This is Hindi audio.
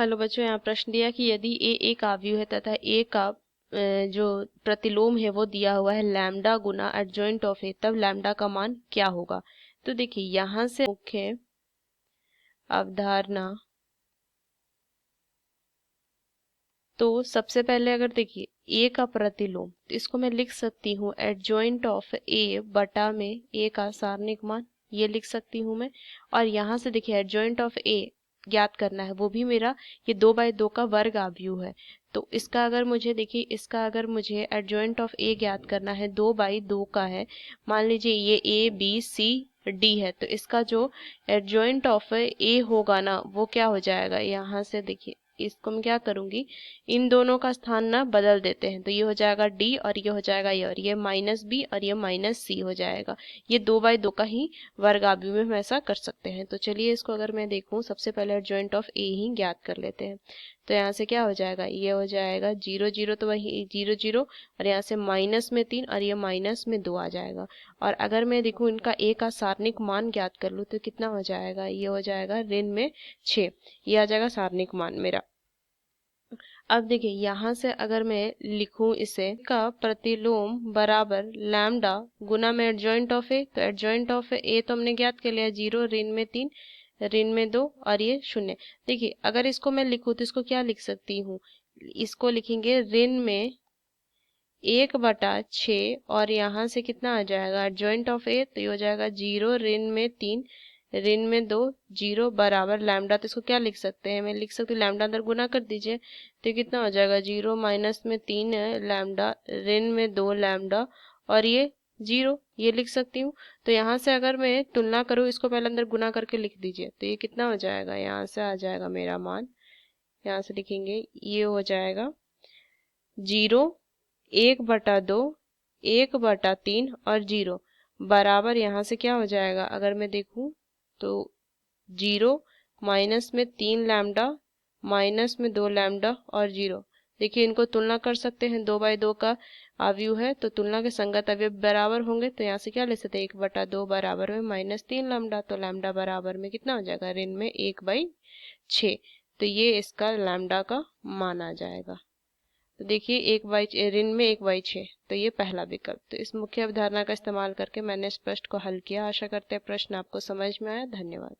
हेलो बच्चों, यहाँ प्रश्न दिया कि यदि ए एक आव्यूह है तथा ए का जो प्रतिलोम है वो दिया हुआ है लैम्डा गुना एडजॉइंट ऑफ ए, तब लैम्डा का मान क्या होगा। तो देखिए यहाँ से मुख्य अवधारणा, तो सबसे पहले अगर देखिए ए का प्रतिलोम, तो इसको मैं लिख सकती हूँ एडजॉइंट ऑफ ए बटा में ए का सारणिक मान, ये लिख सकती हूँ मैं। और यहाँ से देखिए एडजॉइंट ऑफ ए ज्ञात करना है, वो भी मेरा ये 2/2 का वर्ग आव्यूह है। तो इसका अगर मुझे देखिए इसका अगर मुझे एडजॉइंट ऑफ ए ज्ञात करना है 2/2 का है, मान लीजिए ये ए बी सी डी है, तो इसका जो एडजॉइंट ऑफ ए होगा ना वो क्या हो जाएगा। यहाँ से देखिए इसको मैं क्या करूंगी, इन दोनों का स्थान ना बदल देते हैं, तो ये हो जाएगा डी और ये हो जाएगा ए, और ये माइनस बी और ये माइनस सी हो जाएगा। ये 2/2 का ही वर्ग आव्यूह में हम ऐसा कर सकते हैं। तो चलिए इसको अगर मैं देखूं, सबसे पहले एडजॉइंट ऑफ ए ही ज्ञात कर लेते हैं। तो यहाँ से क्या हो जाएगा, ये हो जाएगा 0 0, तो वही 0 0, और यहाँ से माइनस में 3 और ये माइनस में 2 आ जाएगा। और अगर मैं देखूं इनका ए का सारणिक मान ज्ञात कर लूँ तो कितना हो जाएगा, ये हो जाएगा ऋण में 6, ये आ जाएगा सारणिक मान मेरा। अब देखिए यहाँ से अगर मैं लिखूं इसे का प्रतिलोम बराबर लैम्डा गुना में एडजॉइंट ऑफ ए, तो एडजॉइंट ऑफ ए तो हमने ज्ञात कर लिया 0 ऋण में 3 ऋण में 2 और ये 0। देखिए अगर इसको मैं लिखूं तो इसको क्या लिख सकती हूँ, इसको लिखेंगे ऋण में 1/6, और यहाँ से कितना आ जाएगा एडजॉइंट ऑफ ए, तो ये हो जाएगा 0 ऋण में 3 ऋण में 2 0 बराबर लैम्डा। तो इसको क्या लिख सकते हैं, मैं लिख सकती हूँ लैम्डा अंदर गुना कर दीजिए, तो ये कितना हो जाएगा 0 माइनस में 3 लैम्डा ऋण में 2 लैम्डा और ये 0, ये लिख सकती हूँ। तो यहाँ से अगर मैं तुलना करूँ, इसको पहले अंदर गुना करके लिख दीजिए, तो ये कितना हो जाएगा, यहाँ से आ जाएगा मेरा मान, यहाँ से लिखेंगे ये हो जाएगा 0 1/2 1/3 और 0 बराबर, यहाँ से क्या हो जाएगा अगर मैं देखूं तो 0 माइनस में 3 लैम्डा माइनस में 2 लैम्डा और 0। देखिए इनको तुलना कर सकते हैं, 2/2 का आव्यूह है तो तुलना के संगत अवयव बराबर होंगे, तो यहाँ से क्या ले सकते हैं 1/2 बराबर में -3 लैम्डा, तो लैम्डा बराबर में कितना हो जाएगा ऋण में 1/6। तो ये इसका लैम्डा का मान आ जाएगा। तो देखिए 1/6 ऋण में 1/6, तो ये पहला विकल्प। तो इस मुख्य अवधारणा का इस्तेमाल करके मैंने इस प्रश्न को हल किया। आशा करते हैं प्रश्न आपको समझ में आया। धन्यवाद।